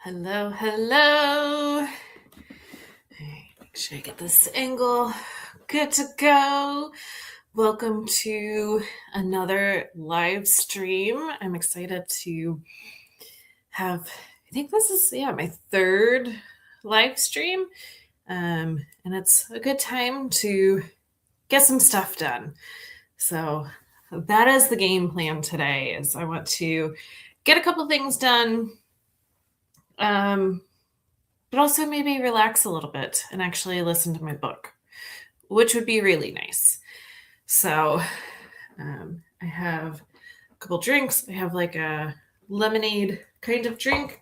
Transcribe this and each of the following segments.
Hello, hello. All right, make sure I get this angle. Good to go. Welcome to another live stream. I'm excited to I think this is, my third live stream. And it's a good time to get some stuff done. So that is the game plan today, is I want to get a couple things done. But also maybe relax a little bit and actually listen to my book, which would be really nice. So I have a couple drinks. I have like a lemonade kind of drink.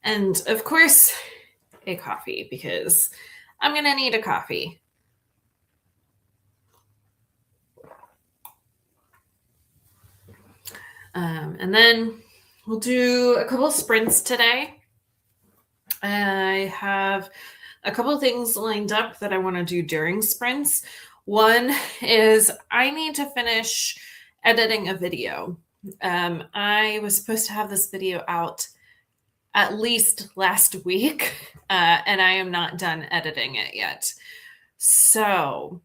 And of course, a coffee, because I'm going to need a coffee. And then we'll do a couple sprints today. I have a couple of things lined up that I want to do during sprints. One is I need to finish editing a video. I was supposed to have this video out at least last week, and I am not done editing it yet. So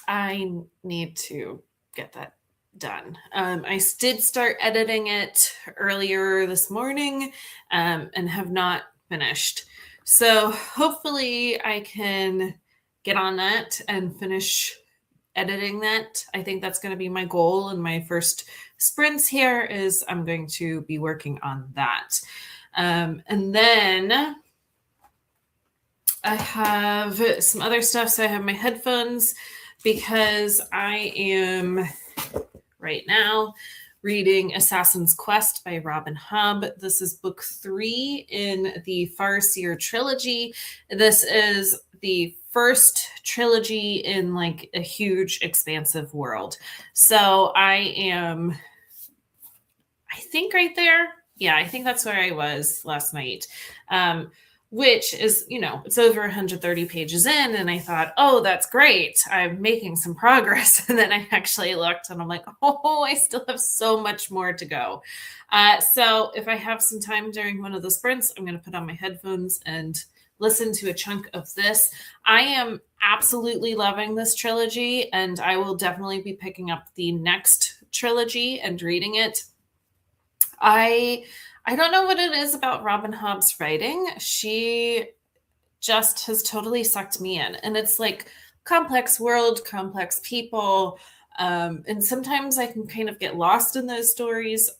I need to get that done. I did start editing it earlier this morning and have not finished. So hopefully I can get on that and finish editing that. I think that's going to be my goal in my first sprints here, is I'm going to be working on that. And then I have some other stuff. So I have my headphones, because I am right now reading Assassin's Quest by Robin Hobb. This is book 3 in the Farseer trilogy. This is the first trilogy in like a huge expansive world. So I think right there. Yeah, I think that's where I was last night. Which is, it's over 130 pages in. And I thought, oh, that's great. I'm making some progress. And then I actually looked and I'm like, oh, I still have so much more to go. So if I have some time during one of the sprints, I'm going to put on my headphones and listen to a chunk of this. I am absolutely loving this trilogy, and I will definitely be picking up the next trilogy and reading it. I don't know what it is about Robin Hobb's writing. She just has totally sucked me in. And it's like complex world, complex people. And sometimes I can kind of get lost in those stories.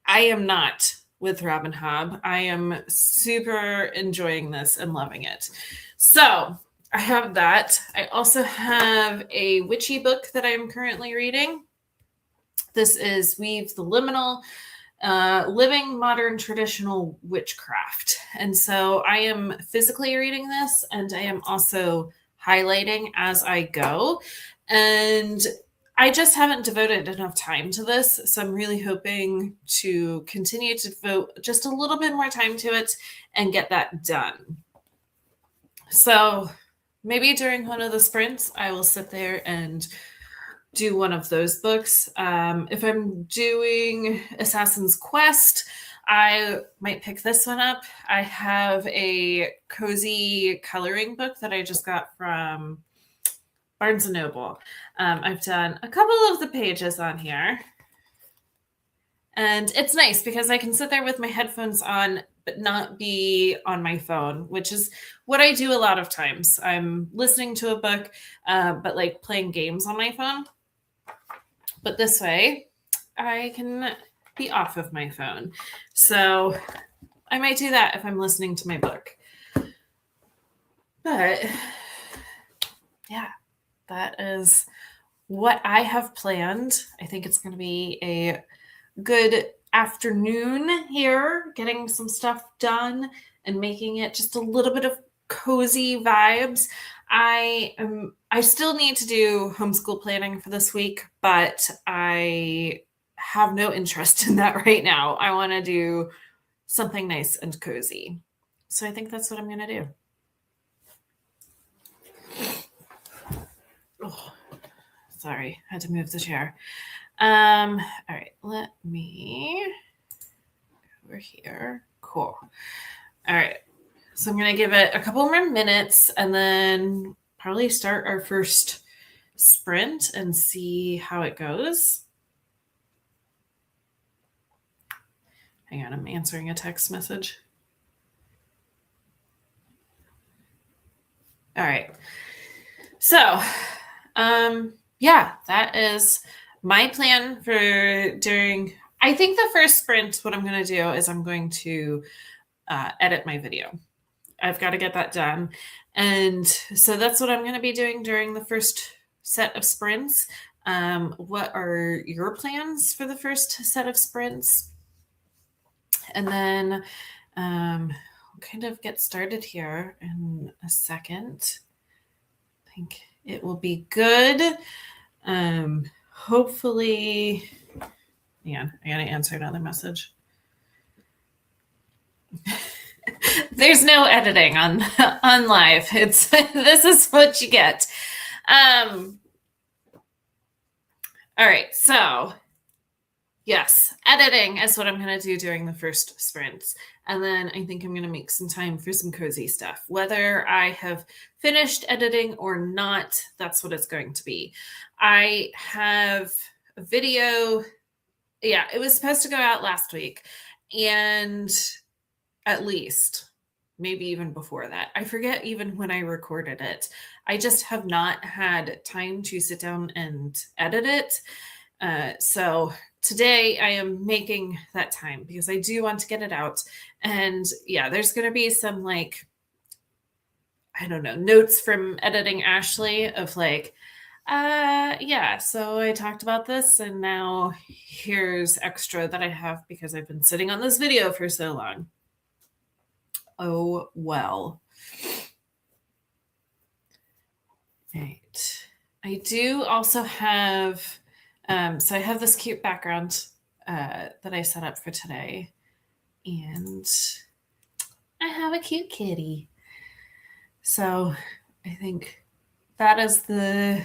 I am not with Robin Hobb. I am super enjoying this and loving it. So I have that. I also have a witchy book that I'm currently reading. This is Weave the Liminal. Living Modern Traditional Witchcraft. And so I am physically reading this, and I am also highlighting as I go. And I just haven't devoted enough time to this. So I'm really hoping to continue to devote just a little bit more time to it and get that done. So maybe during one of the sprints, I will sit there and do one of those books. If I'm doing Assassin's Quest, I might pick this one up. I have a cozy coloring book that I just got from Barnes & Noble. I've done a couple of the pages on here. And it's nice because I can sit there with my headphones on, but not be on my phone, which is what I do a lot of times. I'm listening to a book, but like playing games on my phone. But this way, I can be off of my phone. So I might do that if I'm listening to my book. But yeah, that is what I have planned. I think it's going to be a good afternoon here, getting some stuff done and making it just a little bit of cozy vibes. I still need to do homeschool planning for this week, but I have no interest in that right now. I want to do something nice and cozy. So I think that's what I'm going to do. Oh, sorry, I had to move the chair. All right, let me go over here. Cool. All right. So I'm going to give it a couple more minutes and then probably start our first sprint and see how it goes. Hang on, I'm answering a text message. All right. So, yeah, that is my plan for during. I think the first sprint, what I'm going to do is I'm going to edit my video. I've got to get that done. And so that's what I'm going to be doing during the first set of sprints. What are your plans for the first set of sprints? And then we'll kind of get started here in a second. I think it will be good. Hopefully, yeah, I gotta answer another message. There's no editing on live. It's this is what you get. All right, so yes, editing is what I'm going to do during the first sprints. And then I think I'm going to make some time for some cozy stuff. Whether I have finished editing or not, that's what it's going to be. I have a video. Yeah, it was supposed to go out last week. And at least, maybe even before that. I forget even when I recorded it. I just have not had time to sit down and edit it. So today I am making that time because I do want to get it out. And yeah, there's going to be some like, I don't know, notes from editing Ashley of like, yeah, so I talked about this and now here's extra that I have because I've been sitting on this video for so long. Oh, well. Right. I do also have, so I have this cute background that I set up for today. And I have a cute kitty. So I think that is the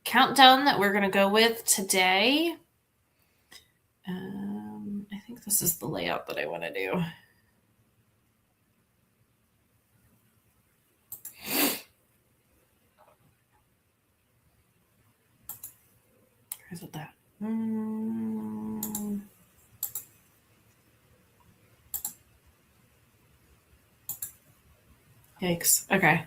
countdown that we're going to go with today. I think this is the layout that I want to do. Where's it at? Yikes. Okay.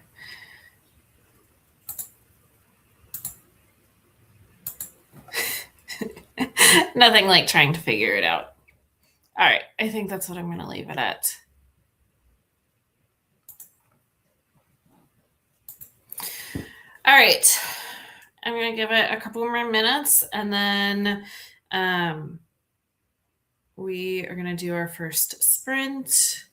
Nothing like trying to figure it out. All right. I think that's what I'm going to leave it at. All right. I'm going to give it a couple more minutes and then we are going to do our first sprint.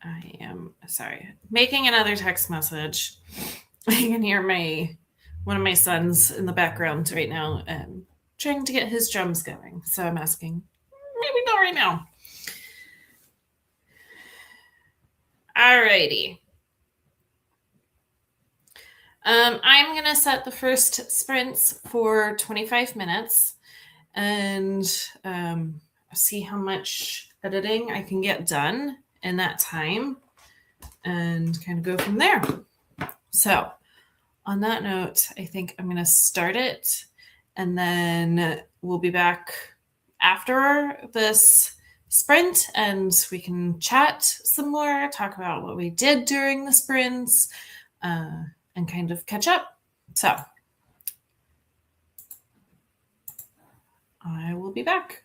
I am making another text message. I can hear one of my sons in the background right now, trying to get his drums going. So I'm asking, maybe not right now. Alrighty. I'm gonna set the first sprints for 25 minutes and see how much editing I can get done in that time and kind of go from there. So on that note, I think I'm going to start it and then we'll be back after this sprint and we can chat some more, talk about what we did during the sprints, and kind of catch up. So I will be back.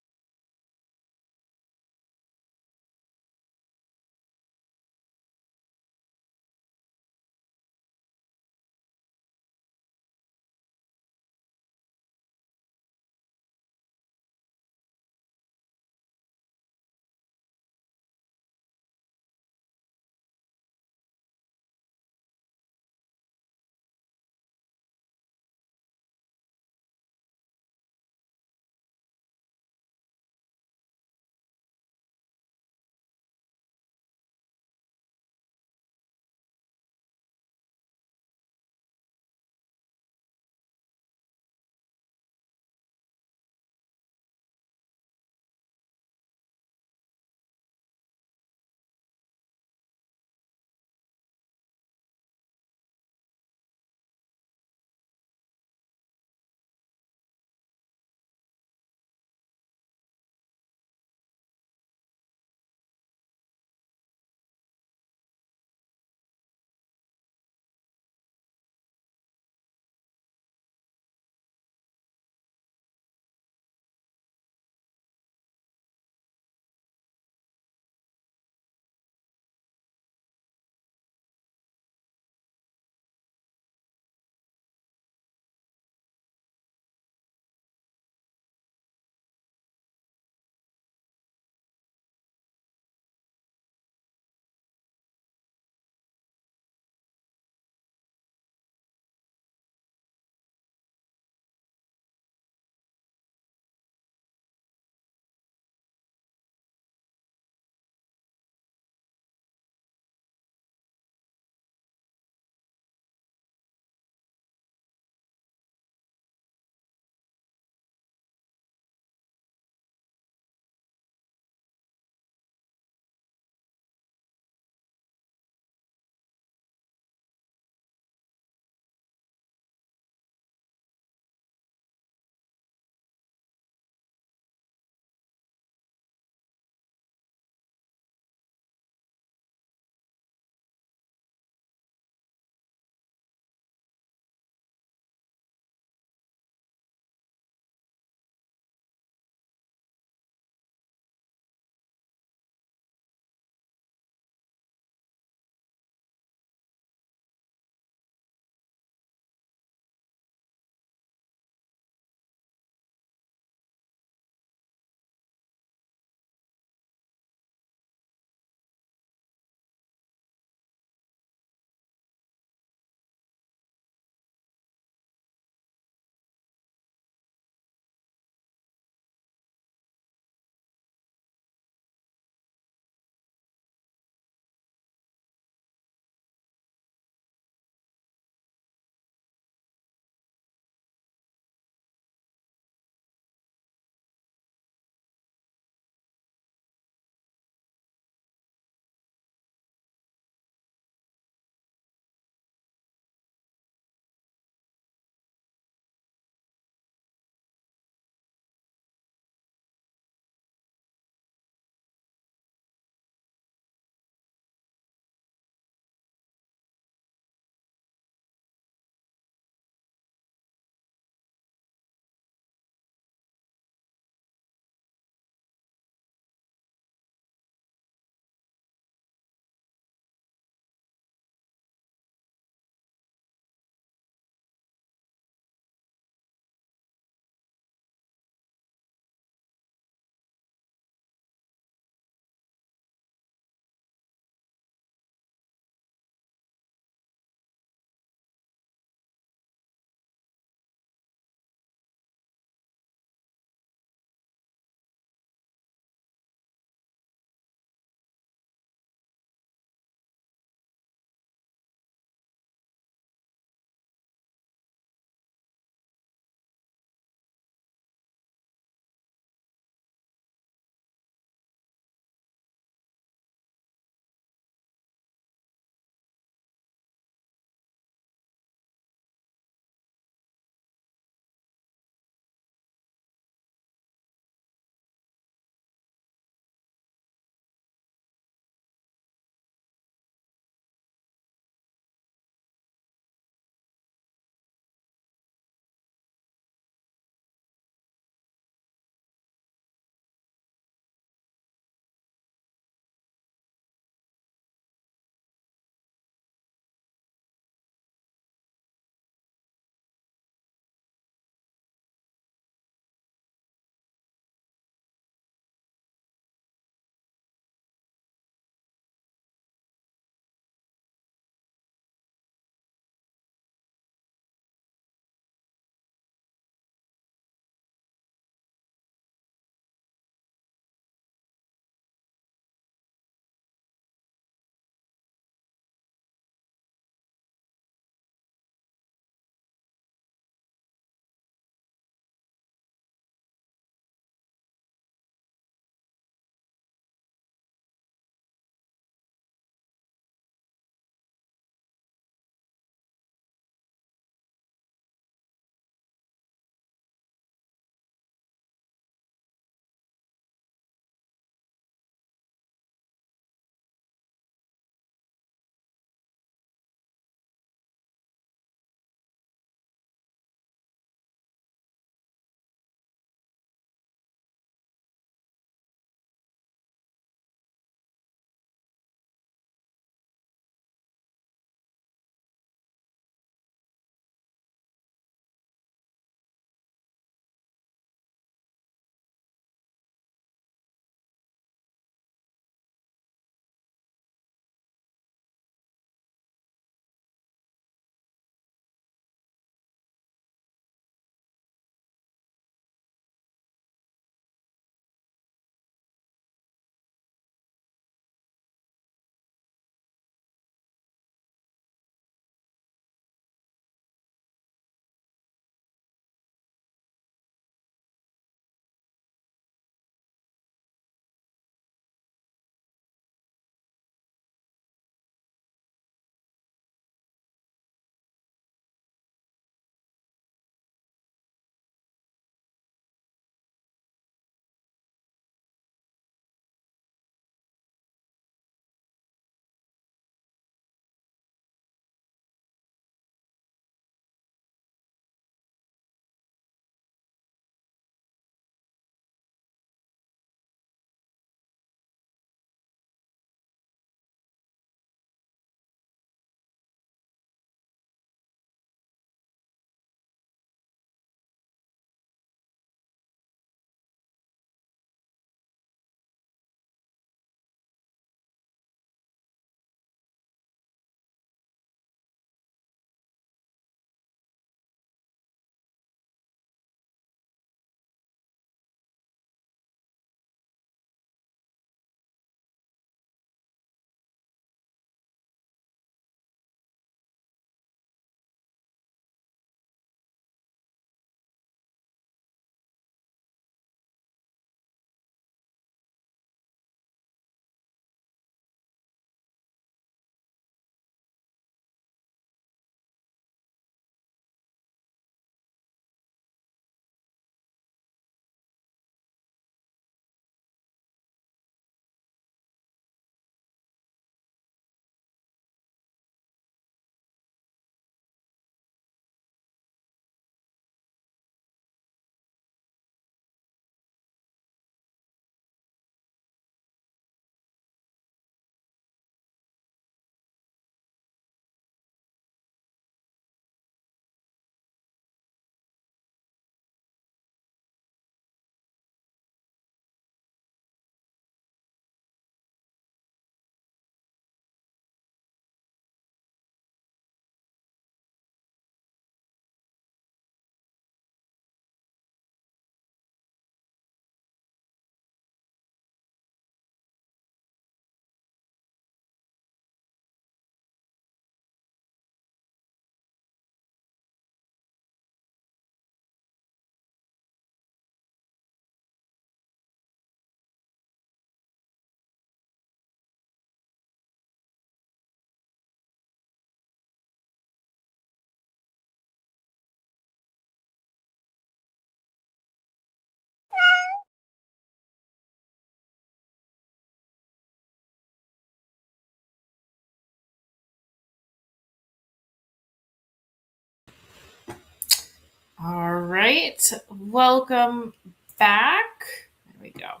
All right, welcome back. There we go.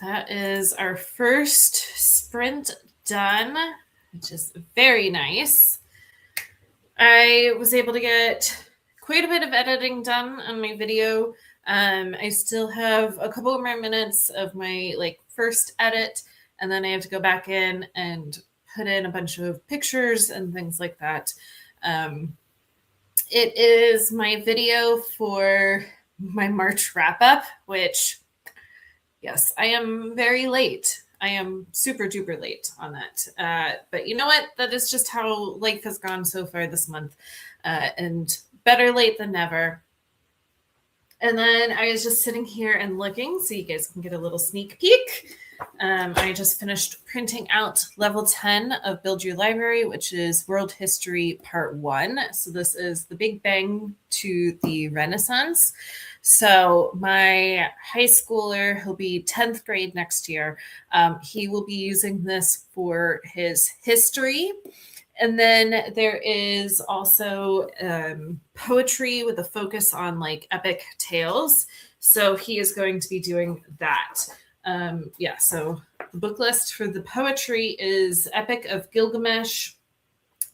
That is our first sprint done, which is very nice. I was able to get quite a bit of editing done on my video. I still have a couple more minutes of my first edit, and then I have to go back in and put in a bunch of pictures and things like that. It is my video for my March wrap up, which, yes, I am very late. I am super duper late on that. But you know what? That is just how life has gone so far this month. And better late than never. And then I was just sitting here and looking so you guys can get a little sneak peek. I just finished printing out level 10 of Build Your Library, which is World History Part 1. So this is the Big Bang to the Renaissance. So my high schooler, he'll be 10th grade next year. He will be using this for his history. And then there is also poetry with a focus on epic tales. So he is going to be doing that. So the book list for the poetry is Epic of Gilgamesh,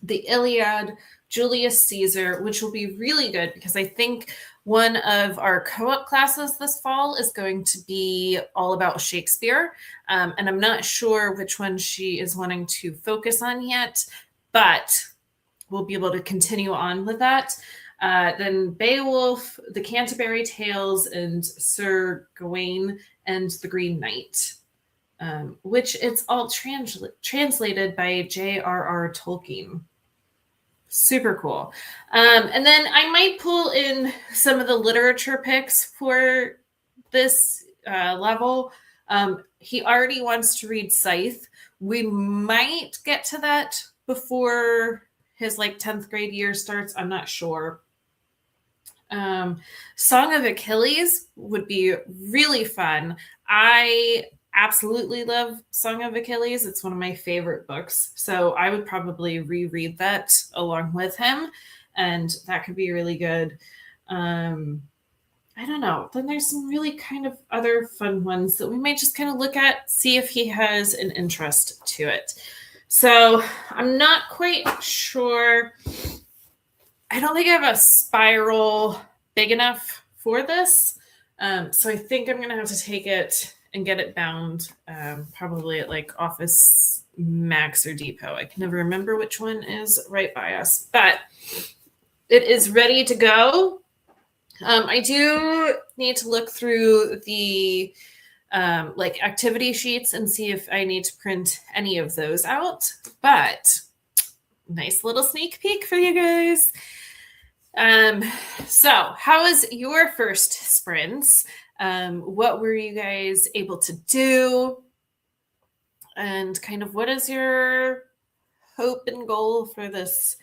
the Iliad, Julius Caesar, which will be really good because I think one of our co-op classes this fall is going to be all about Shakespeare. And I'm not sure which one she is wanting to focus on yet, but we'll be able to continue on with that. Then Beowulf, the Canterbury Tales, and Sir Gawain and the Green Knight, which it's all translated by J.R.R. Tolkien. Super cool. And then I might pull in some of the literature picks for this level. He already wants to read Scythe. We might get to that before his 10th grade year starts. I'm not sure. Song of Achilles would be really fun. I absolutely love Song of Achilles. It's one of my favorite books. So I would probably reread that along with him, and that could be really good. I don't know. Then there's some really kind of other fun ones that we might just kind of look at, see if he has an interest to it. So I'm not quite sure. I don't think I have a spiral big enough for this. So I think I'm going to have to take it and get it bound probably at Office Max or Depot. I can never remember which one is right by us, but it is ready to go. I do need to look through the activity sheets and see if I need to print any of those out, but nice little sneak peek for you guys. So how was your first sprints? What were you guys able to do? And kind of what is your hope and goal for this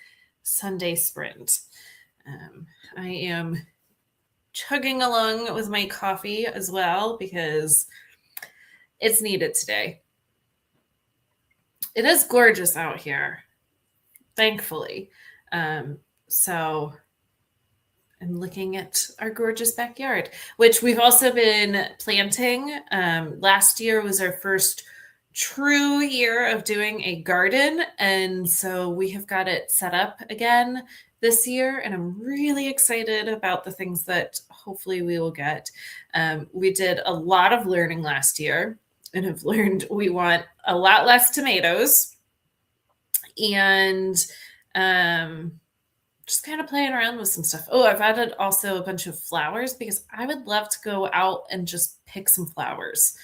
Sunday sprint? I am chugging along with my coffee as well because it's needed today. It is gorgeous out here, thankfully. So I'm looking at our gorgeous backyard, which we've also been planting. Last year was our first true year of doing a garden, and so we have got it set up again this year, and I'm really excited about the things that hopefully we will get. We did a lot of learning last year and have learned we want a lot less tomatoes, and just kind of playing around with some stuff. Oh, I've added also a bunch of flowers because I would love to go out and just pick some flowers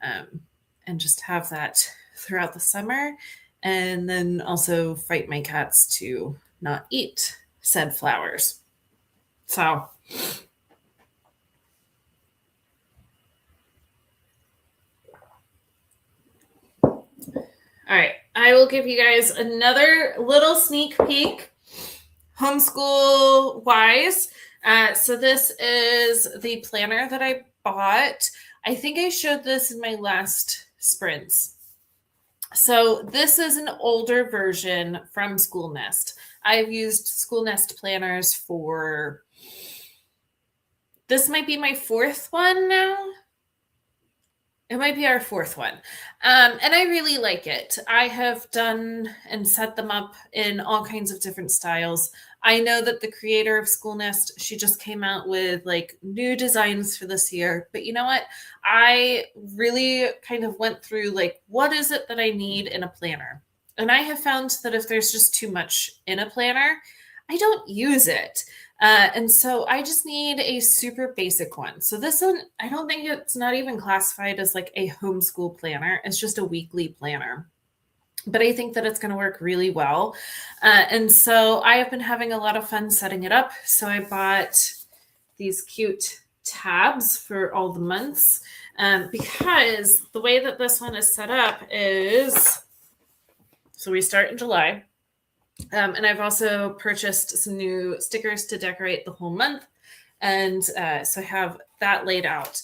and just have that throughout the summer, and then also fight my cats to not eat said flowers. So all right, I will give you guys another little sneak peek homeschool wise. So this is the planner that I bought. I think I showed this in my last sprints. So this is an older version from School Nest. I've used School Nest planners for, this might be my fourth one now. It might be our fourth one. And I really like it. I have done and set them up in all kinds of different styles. I know that the creator of School Nest, she just came out with like new designs for this year. But you know what? I really kind of went through like, what is it that I need in a planner? And I have found that if there's just too much in a planner, I don't use it. And so I just need a super basic one. So this one, I don't think it's not even classified as like a homeschool planner. It's just a weekly planner. But I think that it's going to work really well. And so I have been having a lot of fun setting it up. So I bought these cute tabs for all the months because the way that this one is set up is, so we start in July. And I've also purchased some new stickers to decorate the whole month. And so I have that laid out.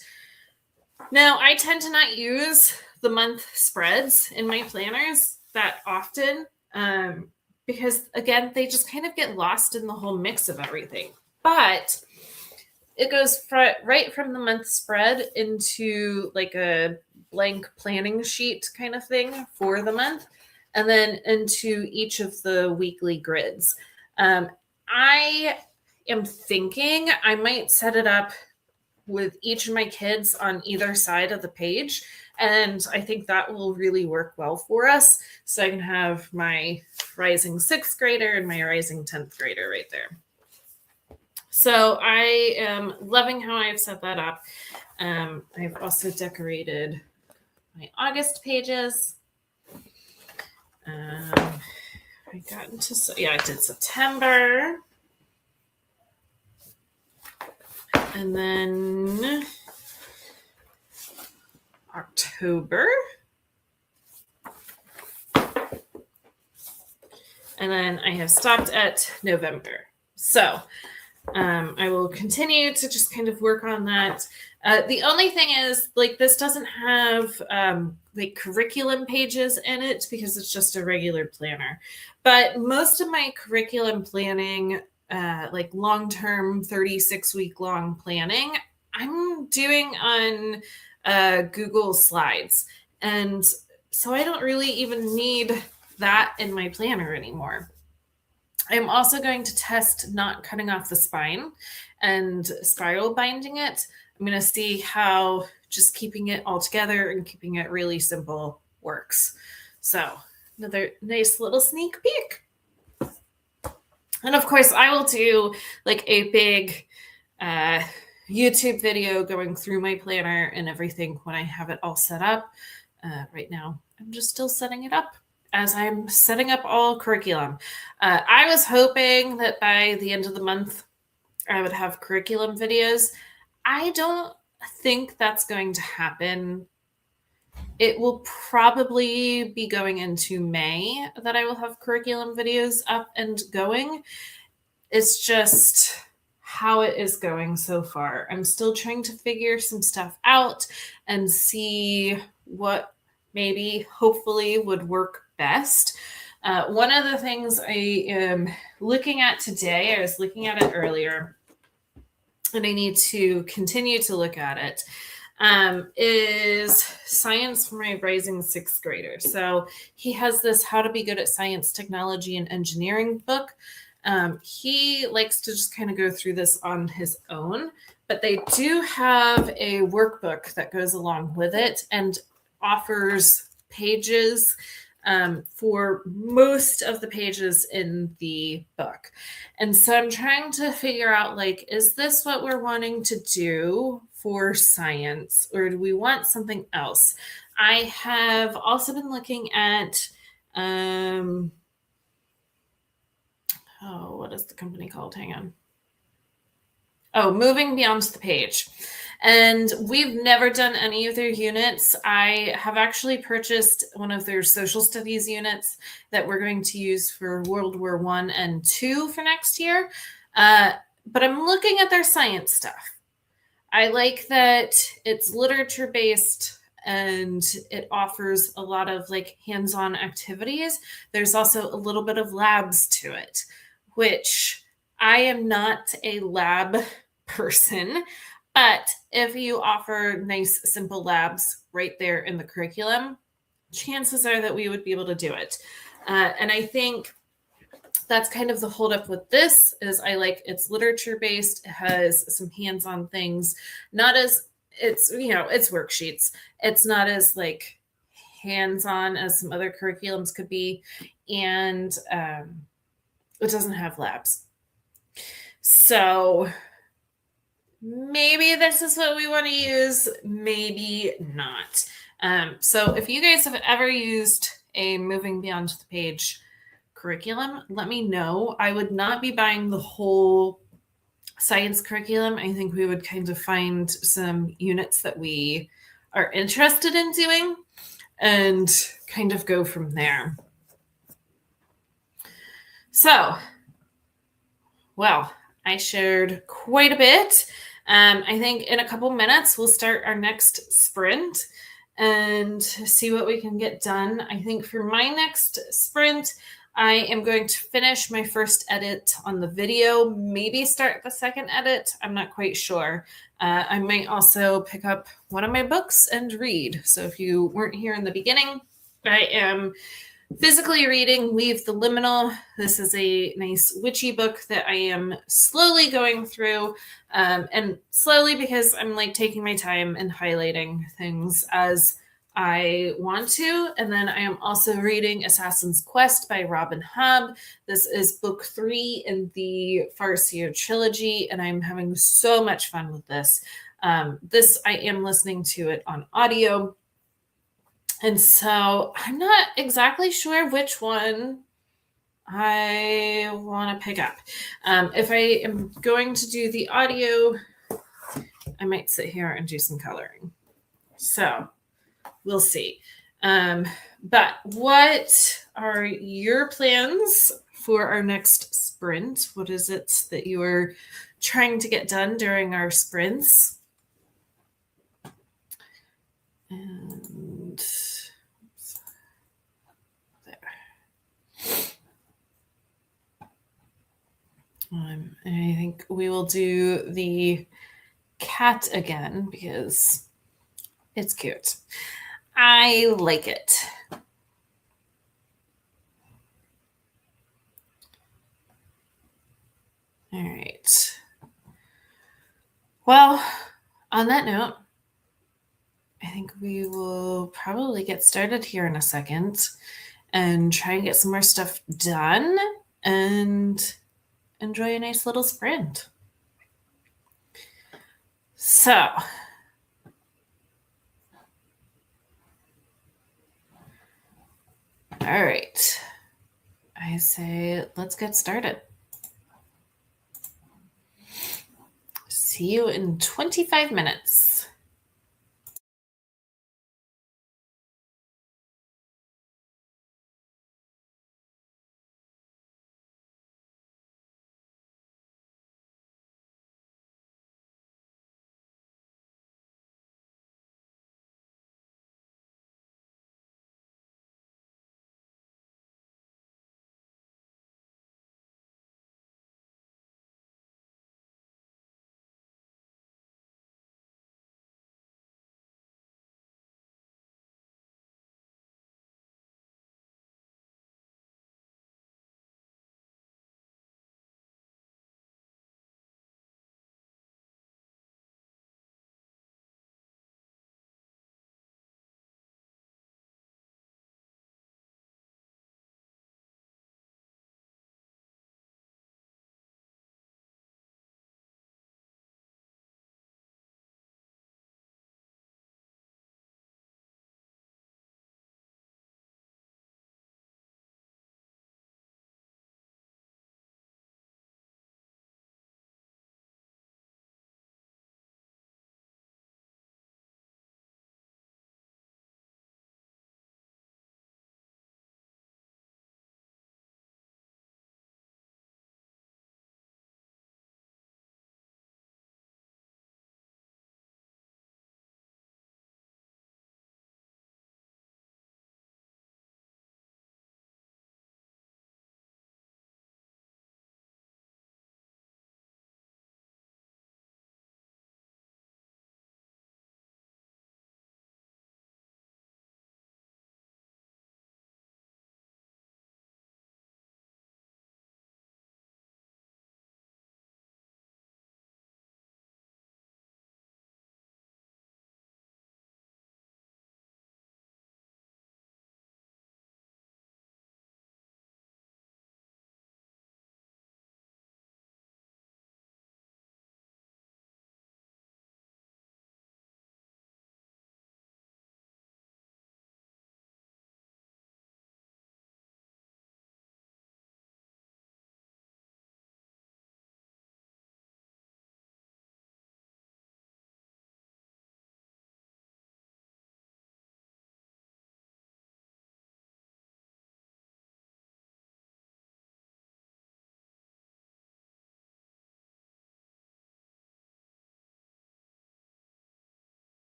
Now, I tend to not use the month spreads in my planners that often because, again, they just kind of get lost in the whole mix of everything. But it goes right from the month spread into like a blank planning sheet kind of thing for the month, and then into each of the weekly grids. I am thinking I might set it up with each of my kids on either side of the page. And I think that will really work well for us. So I can have my rising 6th grader and my rising 10th grader right there. So I am loving how I've set that up. I've also decorated my August pages. I got into, I did September. And then October. And then I have stopped at November. So I will continue to just kind of work on that. The only thing is, like, this doesn't have like curriculum pages in it because it's just a regular planner. But most of my curriculum planning, like long-term 36-week long planning, I'm doing on Google Slides. And so I don't really even need that in my planner anymore. I'm also going to test not cutting off the spine and spiral binding it. I'm going to see how just keeping it all together and keeping it really simple works. So another nice little sneak peek. And of course, I will do like a big YouTube video going through my planner and everything when I have it all set up. Right now, I'm just still setting it up as I'm setting up all curriculum. I was hoping that by the end of the month, I would have curriculum videos. I don't think that's going to happen. It will probably be going into May that I will have curriculum videos up and going. It's just how it is going so far. I'm still trying to figure some stuff out and see what maybe hopefully would work best. One of the things I am looking at today, I was looking at it earlier, and I need to continue to look at it, is science for my rising 6th grader. So he has this How to Be Good at Science, Technology, and Engineering book. He likes to just kind of go through this on his own, but they do have a workbook that goes along with it and offers pages for most of the pages in the book. And so I'm trying to figure out, like, is this what we're wanting to do for science, or do we want something else? I have also been looking at, what is the company called? Hang on. Moving Beyond the Page. And we've never done any of their units. I have actually purchased one of their social studies units that we're going to use for World War I and II for next year. But I'm looking at their science stuff. I like that it's literature-based and it offers a lot of like hands-on activities. There's also a little bit of labs to it. which I am not a lab person, but if you offer nice, simple labs right there in the curriculum, chances are that we would be able to do it. And I think that's kind of the holdup with this is I like it's literature based. It has some hands-on things, not as it's it's worksheets. It's not as like hands-on as some other curriculums could be, and it doesn't have labs. So maybe this is what we want to use, maybe not. So if you guys have ever used a moving beyond the page curriculum, let me know. I would not be buying the whole science curriculum. I think we would kind of find some units that we are interested in doing and kind of go from there. So, well, I shared quite a bit. I think in a couple minutes, we'll start our next sprint and see what we can get done. I think for my next sprint, I am going to finish my first edit on the video, maybe start the second edit. I'm not quite sure. I might also pick up one of my books and read. So if you weren't here in the beginning, I am physically reading Leave the Liminal. This is a nice witchy book that I am slowly going through, and slowly because I'm like taking my time and highlighting things as I want to. And then I am also reading Assassin's Quest by Robin Hobb. This is book 3 in the Farseer trilogy, and I'm having so much fun with this. This I am listening to it on audio. And so I'm not exactly sure which one I want to pick up. If I am going to do the audio, I might sit here and do some coloring. So we'll see. But what are your plans for our next sprint? What is it that you are trying to get done during our sprints? And I think we will do the cat again because it's cute. I like it. All right. Well, on that note, I think we will probably get started here in a second and try and get some more stuff done and enjoy a nice little sprint. So, all right. I say let's get started. See you in 25 minutes.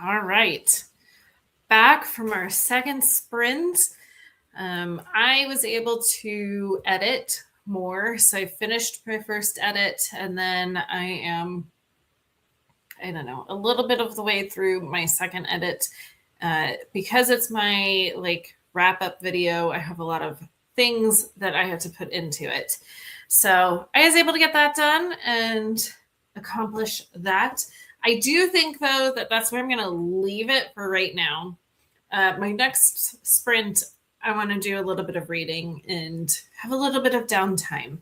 All right. Back from our second sprint. I was able to edit more. So I finished my first edit, and then I am, I don't know, a little bit of the way through my second edit. Because it's my like wrap up video, I have a lot of things that I have to put into it. So I was able to get that done and accomplish that. I do think, though, that that's where I'm going to leave it for right now. My next sprint, I want to do a little bit of reading and have a little bit of downtime.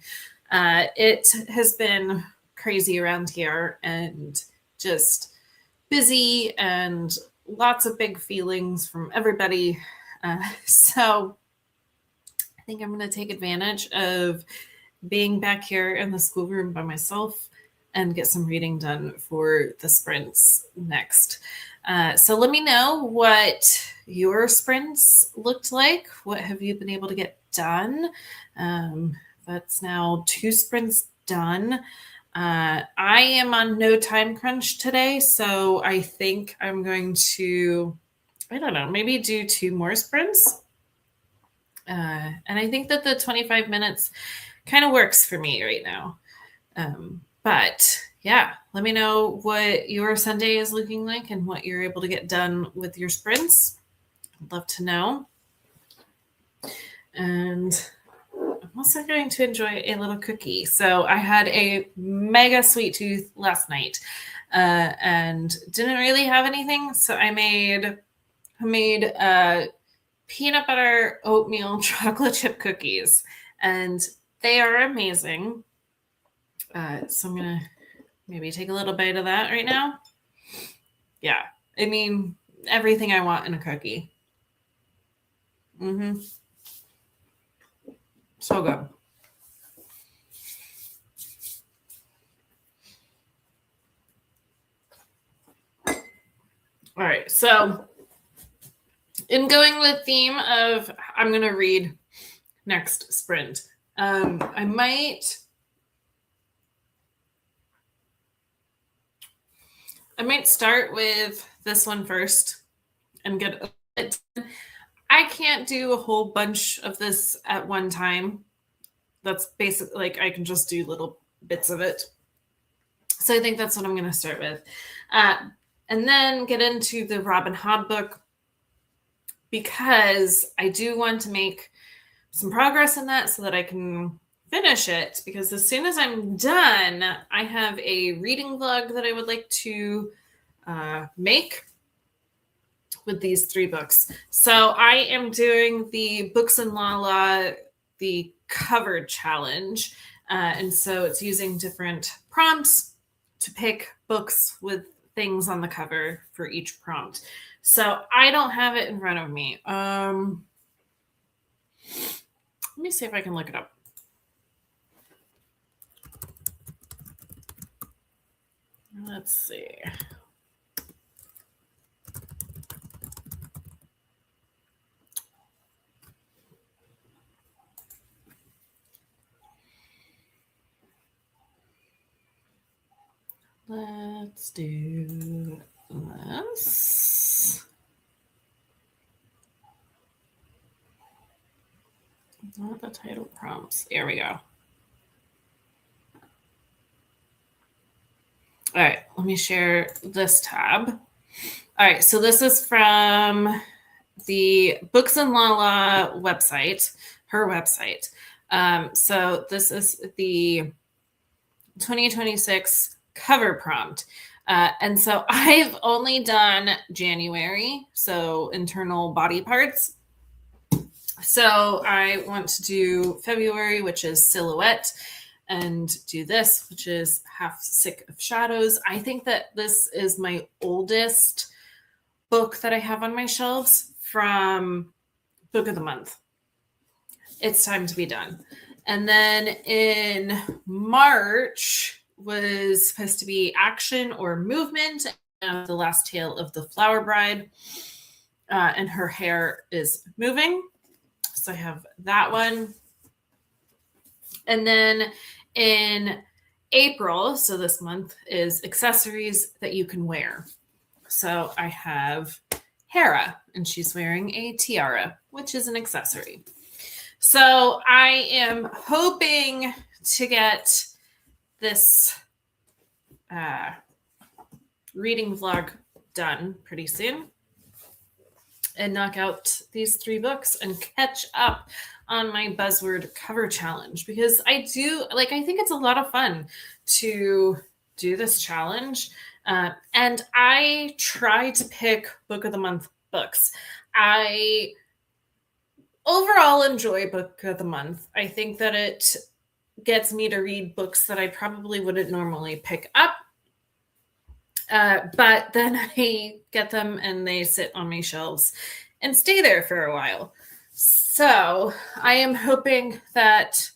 It has been crazy around here and just busy and lots of big feelings from everybody. So I think I'm going to take advantage of being back here in the schoolroom by myself and get some reading done for the sprints next. So let me know what your sprints looked like. What have you been able to get done? That's now 2 sprints done. I am on no time crunch today, so I think I'm going to, I don't know, maybe do 2 more sprints. And I think that the 25 minutes kind of works for me right now. But yeah, let me know what your Sunday is looking like and what you're able to get done with your sprints. I'd love to know. And I'm also going to enjoy a little cookie. So I had a mega sweet tooth last night and didn't really have anything. So I made peanut butter oatmeal chocolate chip cookies, and they are amazing. So I'm going to maybe take a little bite of that right now. Yeah. I mean, everything I want in a cookie. So good. All right. So in going with theme of I'm going to read next sprint, I might start with this one first and get it. I can't do a whole bunch of this at one time. That's basically like I can just do little bits of it. So I think that's what I'm going to start with. And then get into the Robin Hobb book because I do want to make some progress in that so that I can finish it. Because as soon as I'm done, I have a reading vlog that I would like to make with these 3 books. So I am doing the Books in Lala, the cover challenge. And so it's using different prompts to pick books with things on the cover for each prompt. So I don't have it in front of me. Let me see if I can look it up. Let's see. Let's do this. Not the title prompts. There we go. All right, let me share this tab. All right, so this is from the Books and Lala website, her website. So this is the 2026 cover prompt. And so I've only done January, so internal body parts. So I want to do February, which is silhouette, and do this, which is half sick of shadows. I think that this is my oldest book that I have on my shelves from book of the month. It's time to be done. And then in March was supposed to be action or movement, the last tale of the Flower Bride, and her hair is moving. So I have that one. And then in April, so this month, is accessories that you can wear. So I have Hera, and she's wearing a tiara, which is an accessory. So I am hoping to get this reading vlog done pretty soon and knock out these 3 books and catch up on my buzzword cover challenge, because I think it's a lot of fun to do this challenge. And I try to pick book of the month books. I overall enjoy book of the month. I think that it gets me to read books that I probably wouldn't normally pick up. But then I get them and they sit on my shelves and stay there for a while. So I am hoping that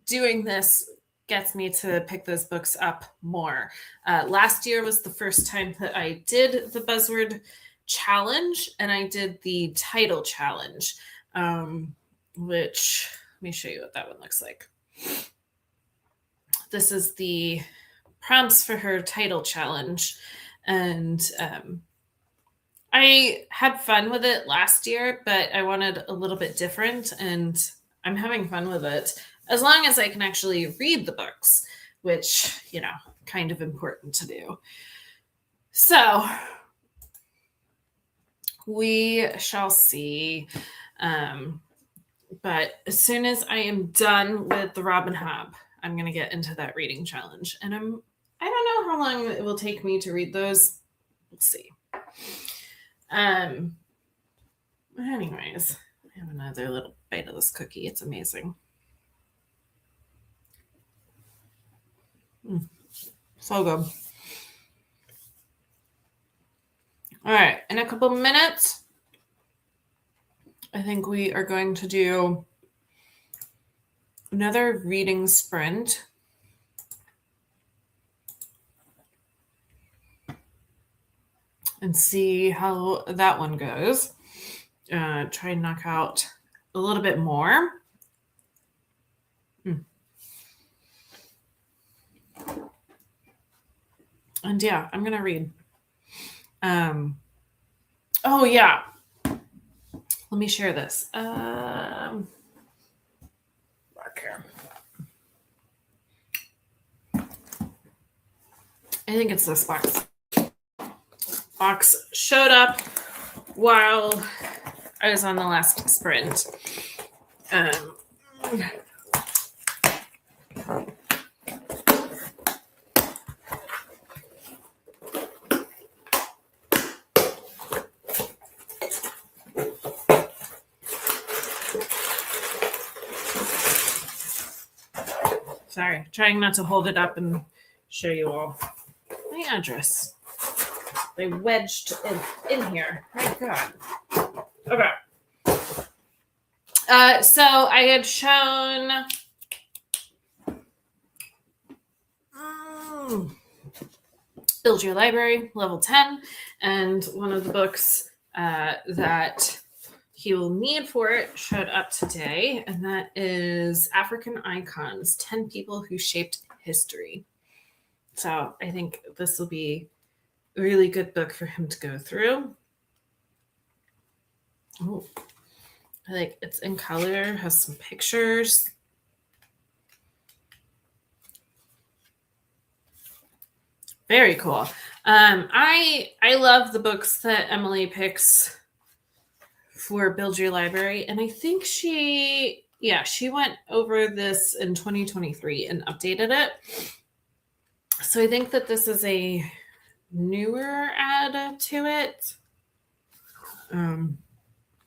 doing this gets me to pick those books up more. Last year was the first time that I did the buzzword challenge, and I did the title challenge, which, let me show you what that one looks like. This is the prompts for her title challenge, and I had fun with it last year, but I wanted a little bit different, and I'm having fun with it as long as I can actually read the books, which, kind of important to do. So we shall see. But as soon as I am done with the Robin Hobb, I'm going to get into that reading challenge. And I don't know how long it will take me to read those. We'll see. Anyways, I have another little bite of this cookie. It's amazing. So good. All right, in a couple minutes, I think we are going to do another reading sprint. And see how that one goes. Try and knock out a little bit more. And yeah, I'm going to read. Oh, yeah. Let me share this. Back here. I think it's this box. Box showed up while I was on the last sprint. Sorry, trying not to hold it up and show you all my address. They wedged in here. My God. Okay. So I had shown Build Your Library, level 10, and one of the books that he will need for it showed up today, and that is African Icons, 10 People Who Shaped History. So I think this will be a really good book for him to go through. Oh, I like it's in color, has some pictures. Very cool. I love the books that Emily picks for Build Your Library, and I think she went over this in 2023 and updated it. So I think that this is a newer add to it.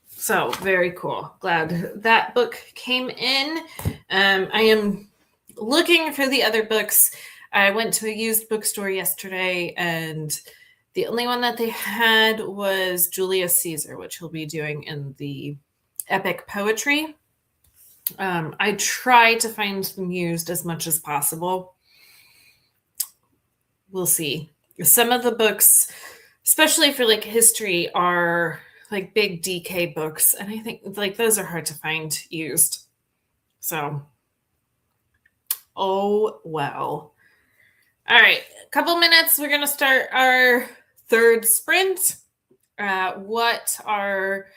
So very cool. Glad that book came in. I am looking for the other books. I went to a used bookstore yesterday, and the only one that they had was Julius Caesar, which he'll be doing in the epic poetry. I try to find them used as much as possible. We'll see. Some of the books, especially for like history, are like big DK books, and I think like those are hard to find used. So, oh well. All right, a couple minutes. We're going to start our third sprint. What are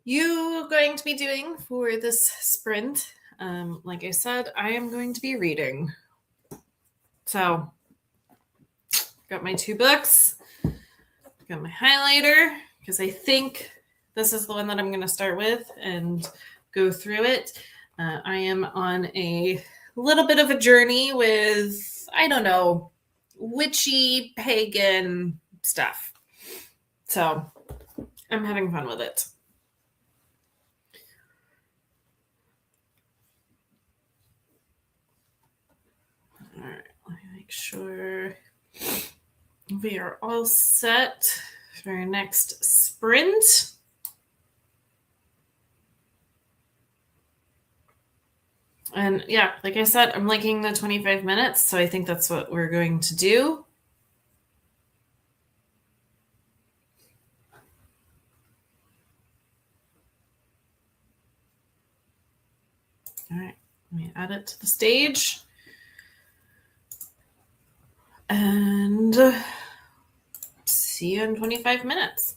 you going to be doing for this sprint? Like I said, I am going to be reading. So, got my 2 books, got my highlighter, because I think this is the one that I'm going to start with and go through it. I am on a little bit of a journey with, I don't know, witchy pagan stuff. So I'm having fun with it. All right, let me make sure we are all set for our next sprint. And yeah, like I said, I'm liking the 25 minutes, so I think that's what we're going to do. All right, let me add it to the stage. And see you in 25 minutes.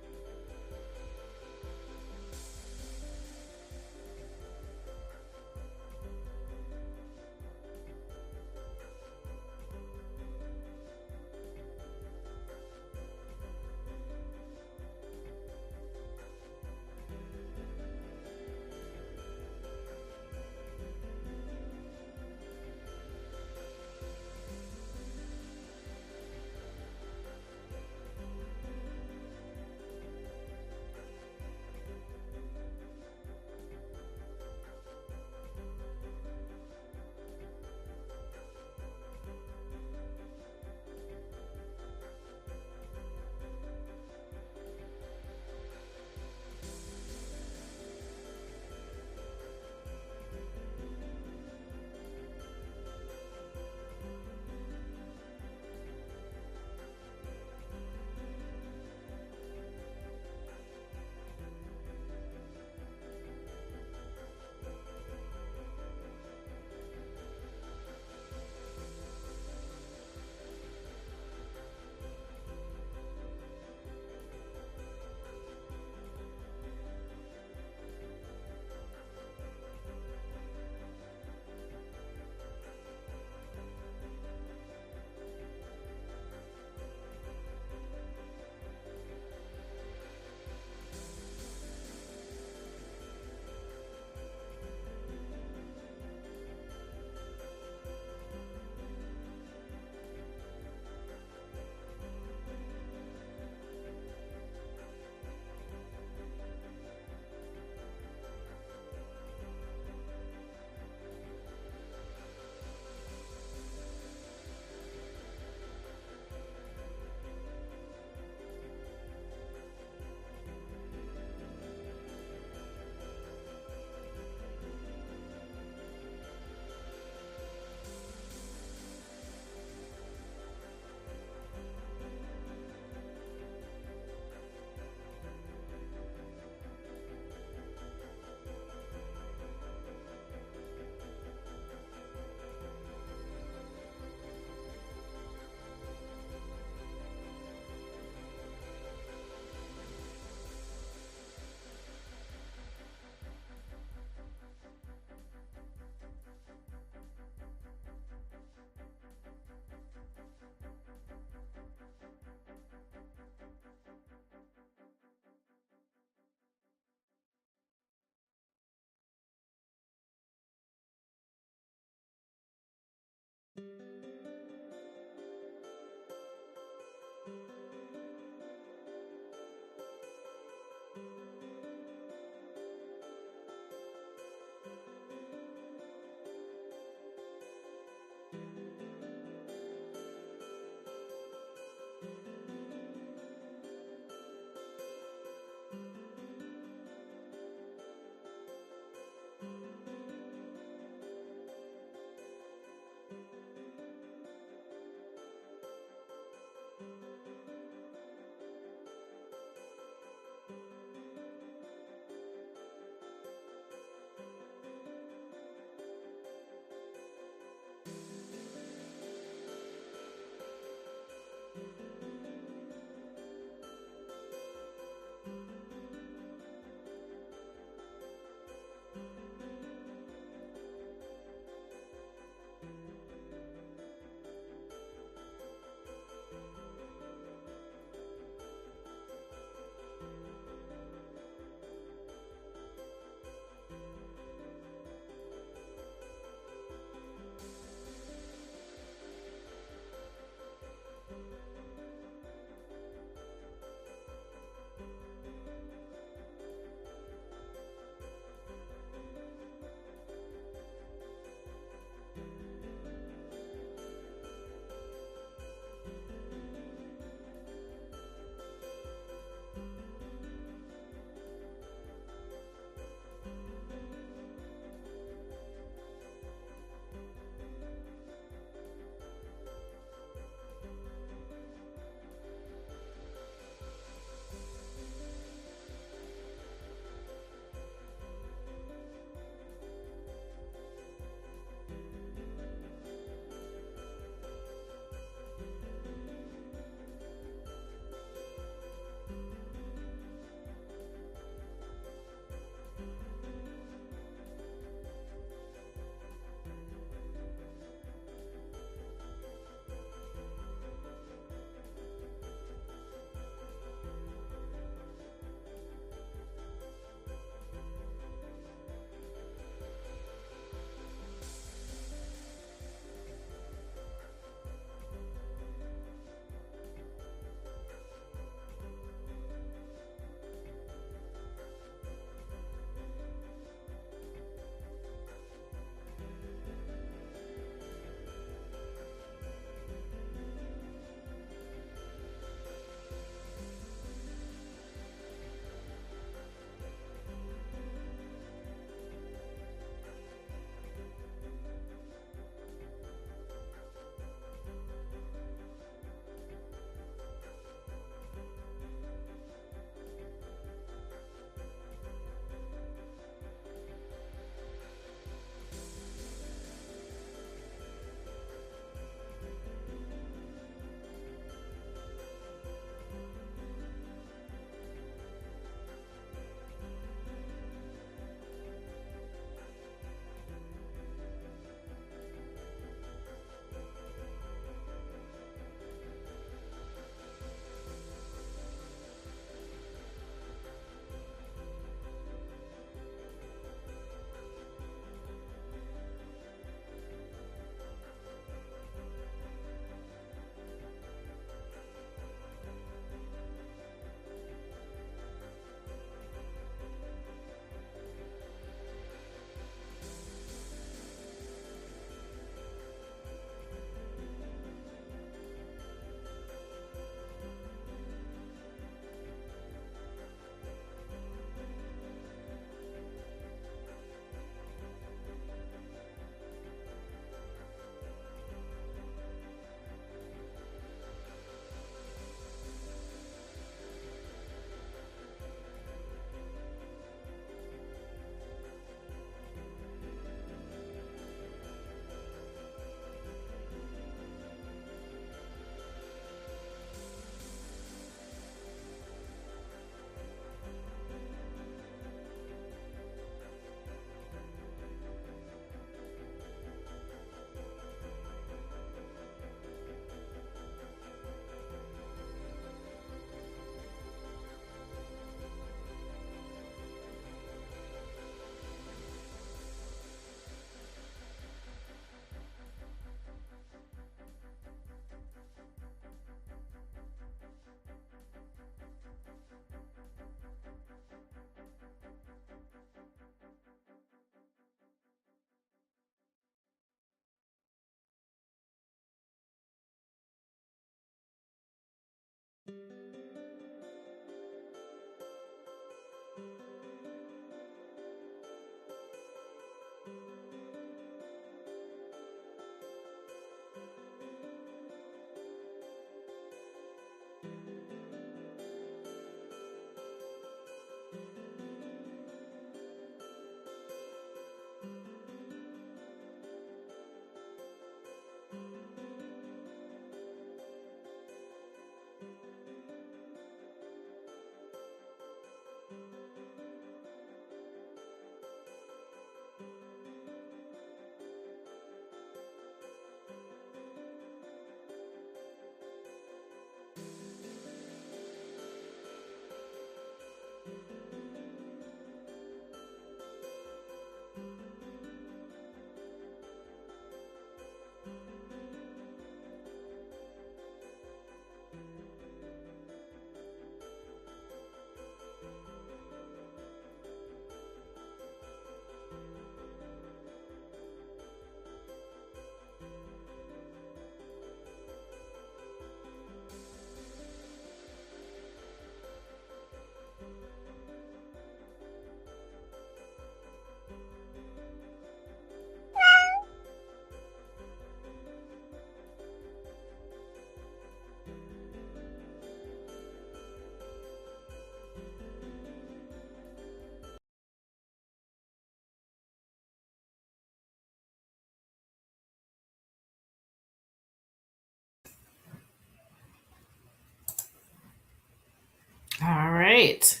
All right.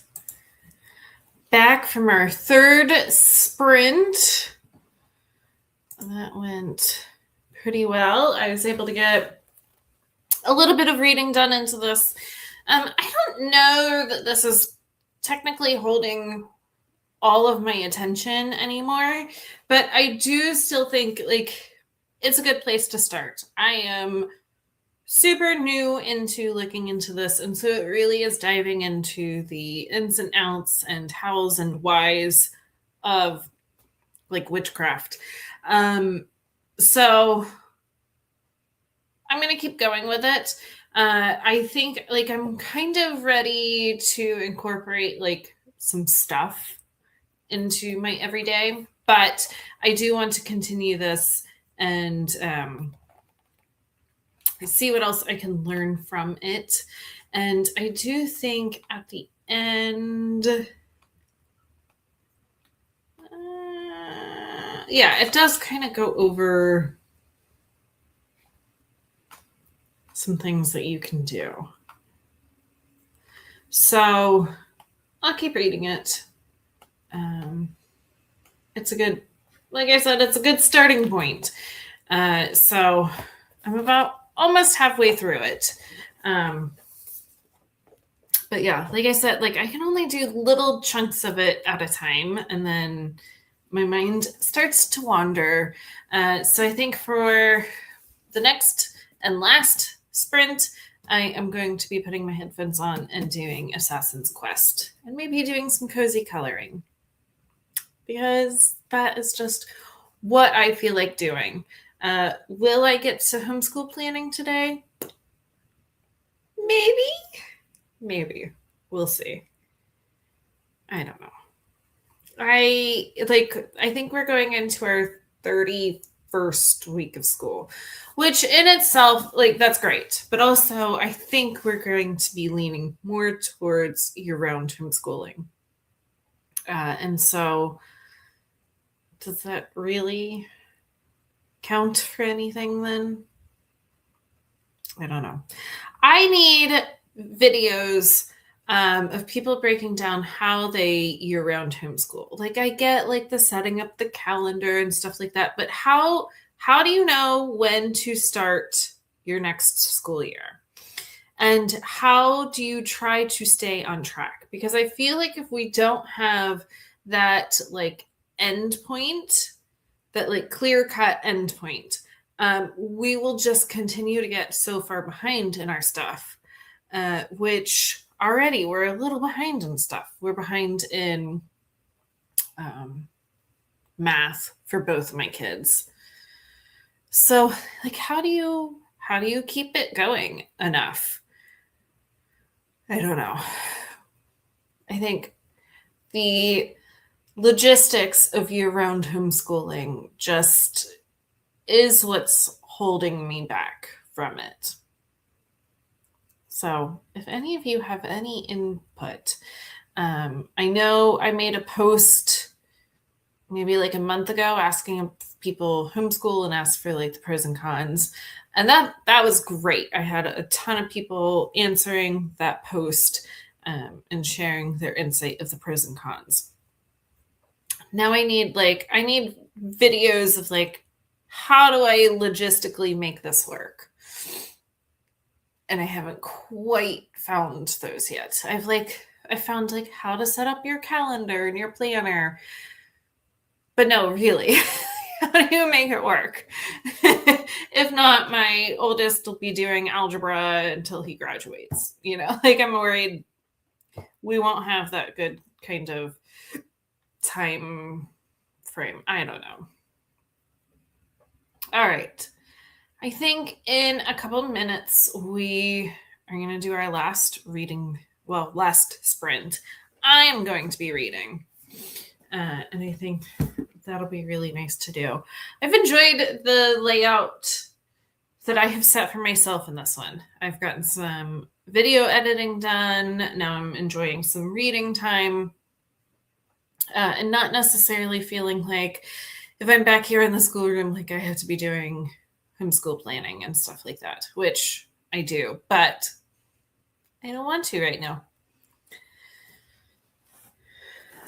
Back from our third sprint. That went pretty well. I was able to get a little bit of reading done into this. I don't know that this is technically holding all of my attention anymore, but I do still think like it's a good place to start. I am super new into looking into this, and so it really is diving into the ins and outs and hows and whys of like witchcraft. So I'm going to keep going with it. I think like I'm kind of ready to incorporate like some stuff into my everyday, but I do want to continue this and see what else I can learn from it. And I do think at the end, yeah, it does kind of go over some things that you can do. So I'll keep reading it. It's a good, like I said, it's a good starting point. So I'm about almost halfway through it. But yeah, like I said, like I can only do little chunks of it at a time, and then my mind starts to wander. So I think for the next and last sprint, I am going to be putting my headphones on and doing Assassin's Quest and maybe doing some cozy coloring, because that is just what I feel like doing. Will I get to homeschool planning today? Maybe. We'll see. I don't know. I think we're going into our 31st week of school, which in itself, like, that's great. But also, I think we're going to be leaning more towards year-round homeschooling. And so, does that really count for anything then? I don't know. I need videos of people breaking down how they year-round homeschool. Like I get like the setting up the calendar and stuff like that, but how do you know when to start your next school year? And how do you try to stay on track? Because I feel like if we don't have that like end point, that like clear-cut end point, we will just continue to get so far behind in our stuff, which already we're a little behind in stuff. We're behind in math for both of my kids. So, like, how do you keep it going enough? I don't know. I think the logistics of year-round homeschooling just is what's holding me back from it. So if any of you have any input, I know I made a post maybe like a month ago asking if people homeschool and asked for like the pros and cons. And that was great. I had a ton of people answering that post and sharing their insight of the pros and cons. Now I need videos of like, how do I logistically make this work? And I haven't quite found those yet. I found like how to set up your calendar and your planner. But no, really, how do you make it work? If not, my oldest will be doing algebra until he graduates. You know, like I'm worried we won't have that good kind of time frame. I don't know. All right. I think in a couple of minutes, we are going to do our last sprint. I am going to be reading. And I think that'll be really nice to do. I've enjoyed the layout that I have set for myself in this one. I've gotten some video editing done. Now I'm enjoying some reading time. And not necessarily feeling like if I'm back here in the schoolroom, like I have to be doing homeschool planning and stuff like that, which I do, but I don't want to right now.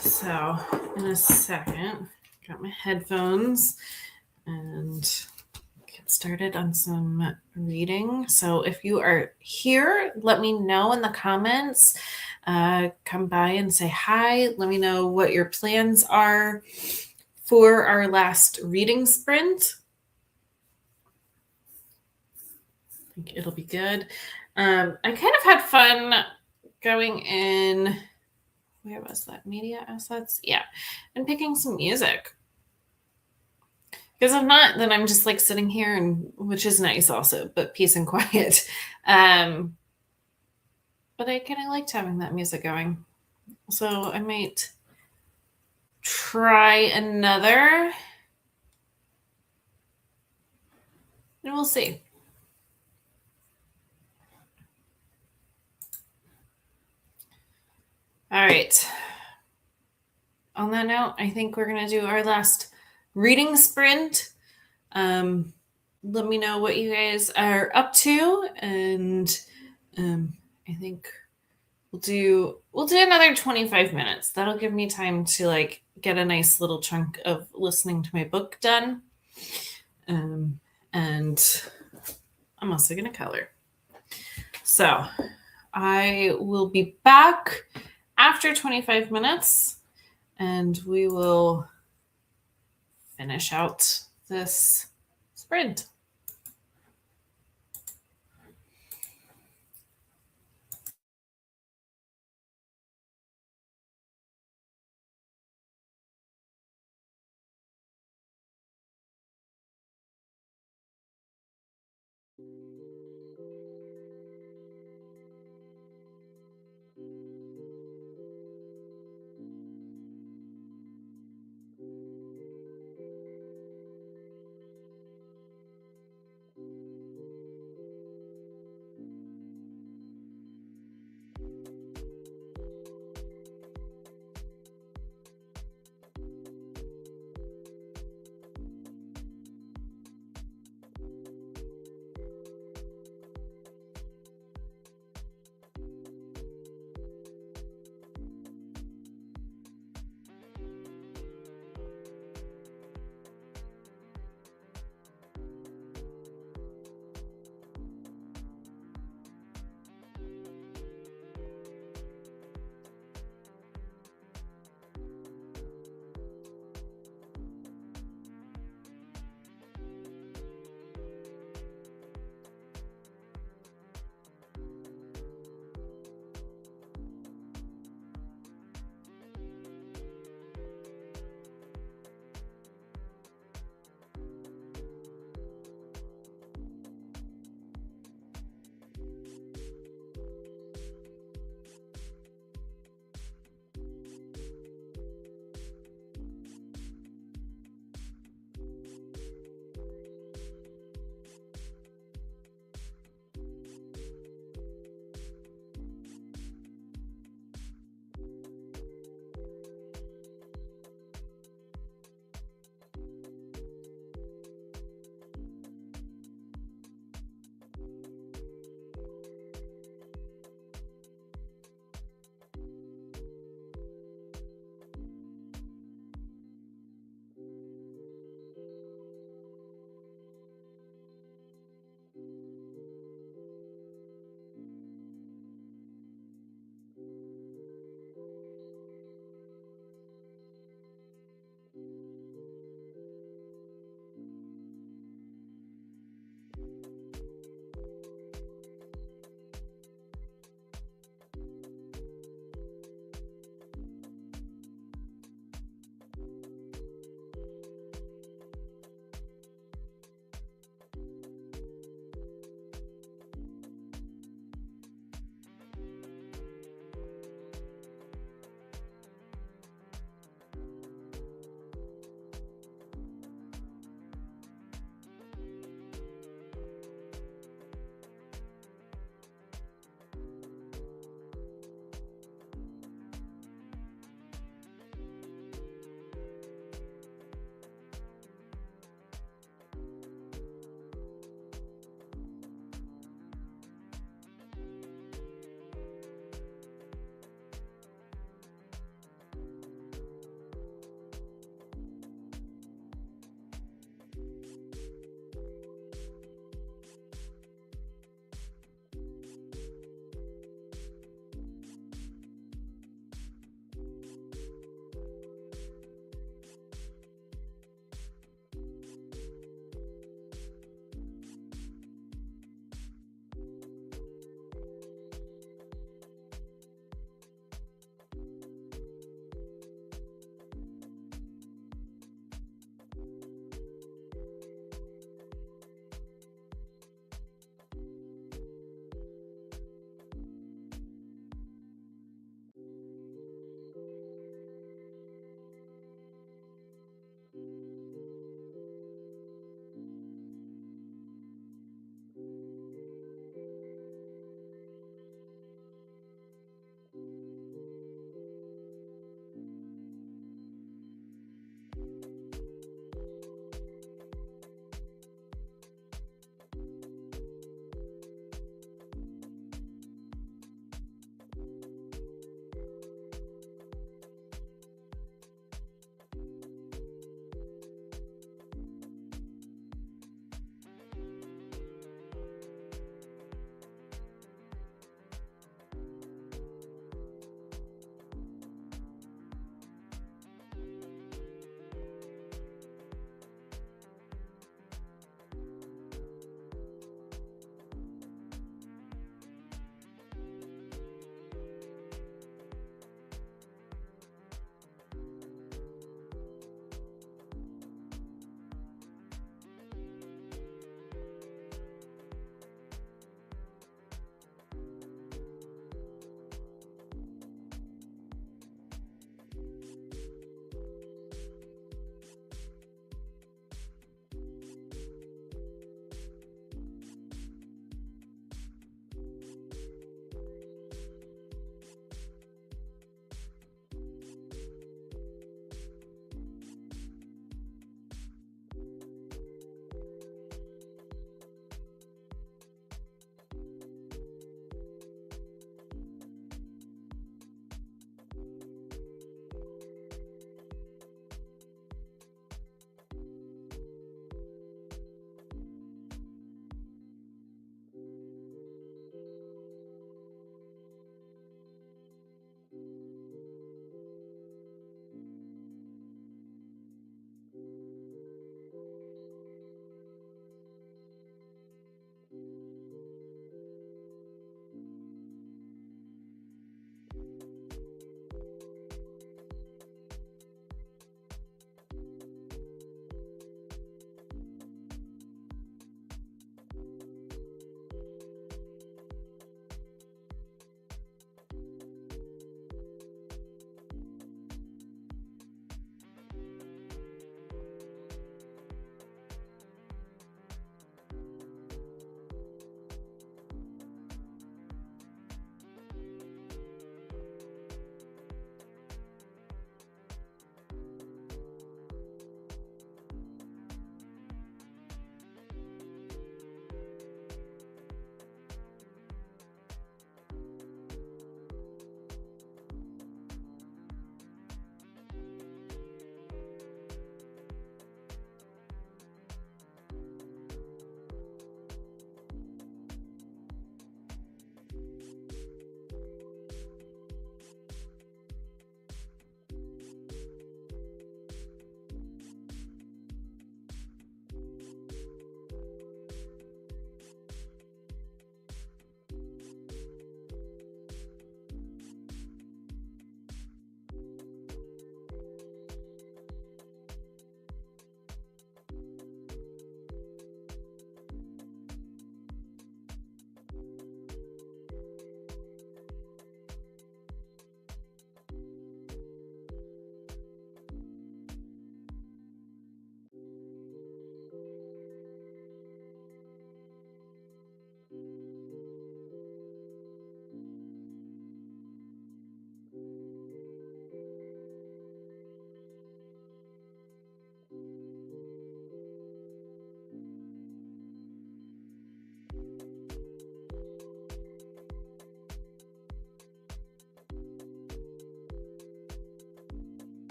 So in a second, got my headphones and get started on some reading. So if you are here, let me know in the comments. Come by and say hi. Let me know what your plans are for our last reading sprint. I think it'll be good. I kind of had fun going in, where was that? Media assets? Yeah. And picking some music. Because if not, then I'm just like sitting here, and which is nice also, but peace and quiet. But I kind of liked having that music going. So I might try another, and we'll see. All right. On that note, I think we're going to do our last reading sprint. Let me know what you guys are up to, and I think we'll do another 25 minutes. That'll give me time to like get a nice little chunk of listening to my book done. And I'm also going to color. So I will be back after 25 minutes, and we will finish out this sprint.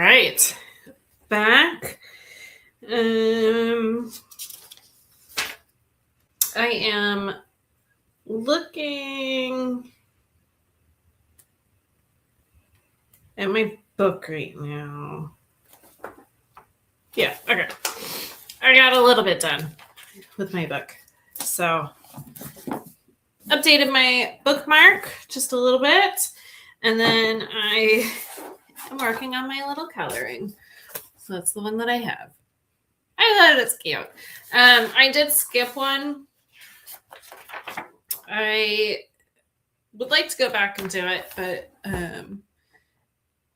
right, back. I am looking at my book right now. Yeah, okay. I got a little bit done with my book. So, updated my bookmark just a little bit. And then I am working on my little coloring. So that's the one that I have. I thought it's cute. I did skip one. I would like to go back and do it, but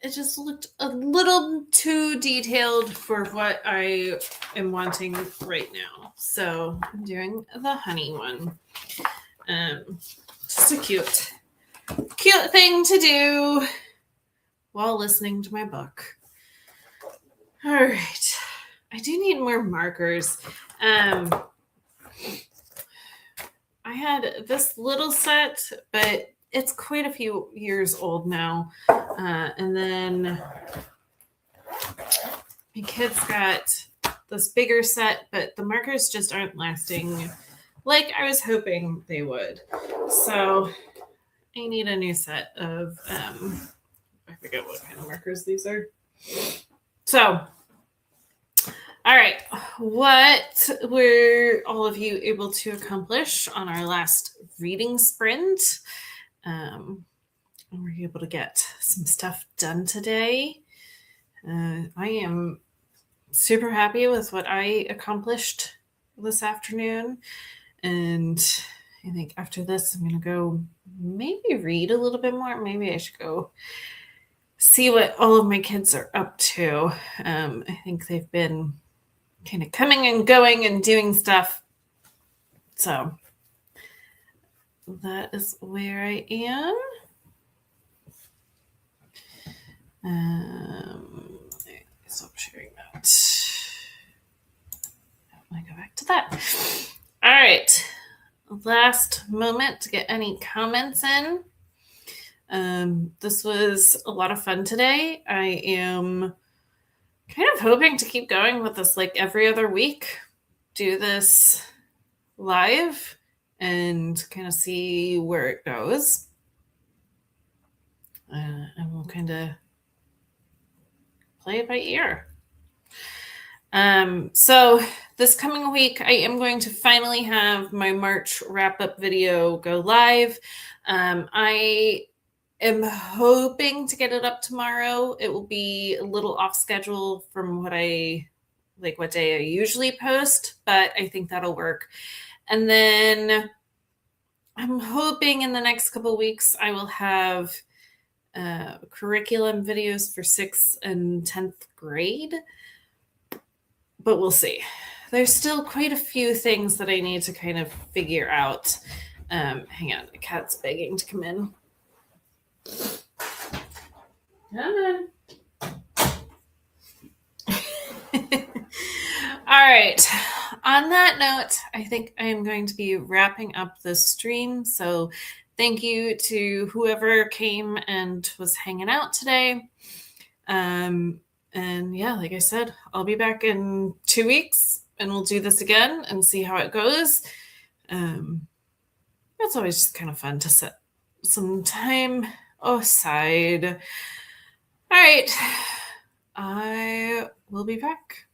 it just looked a little too detailed for what I am wanting right now. So I'm doing the honey one. Just a cute thing to do while listening to my book. All right. I do need more markers. I had this little set, but it's quite a few years old now. And then my kids got this bigger set, but the markers just aren't lasting like I was hoping they would. So I need a new set of, I forget what kind of markers these are. So, all right, what were all of you able to accomplish on our last reading sprint? Were you able to get some stuff done today? I am super happy with what I accomplished this afternoon. And I think after this, I'm going to go maybe read a little bit more. Maybe I should go see what all of my kids are up to. I think they've been kind of coming and going and doing stuff. So that is where I am. Stop sharing that. I go back to that. All right. Last moment to get any comments in. This was a lot of fun today. I am kind of hoping to keep going with this like every other week. Do this live and kind of see where it goes. And we'll kind of play it by ear. So this coming week, I am going to finally have my March wrap-up video go live. I am hoping to get it up tomorrow. It will be a little off schedule from what day I usually post, but I think that'll work. And then I'm hoping in the next couple of weeks I will have curriculum videos for 6th and 10th grade, but we'll see. There's still quite a few things that I need to kind of figure out. Hang on, the cat's begging to come in. Come on. All right. On that note, I think I am going to be wrapping up this stream. So thank you to whoever came and was hanging out today. And yeah, like I said, I'll be back in 2 weeks and we'll do this again and see how it goes. It's always just kind of fun to set some time aside. All right. I will be back.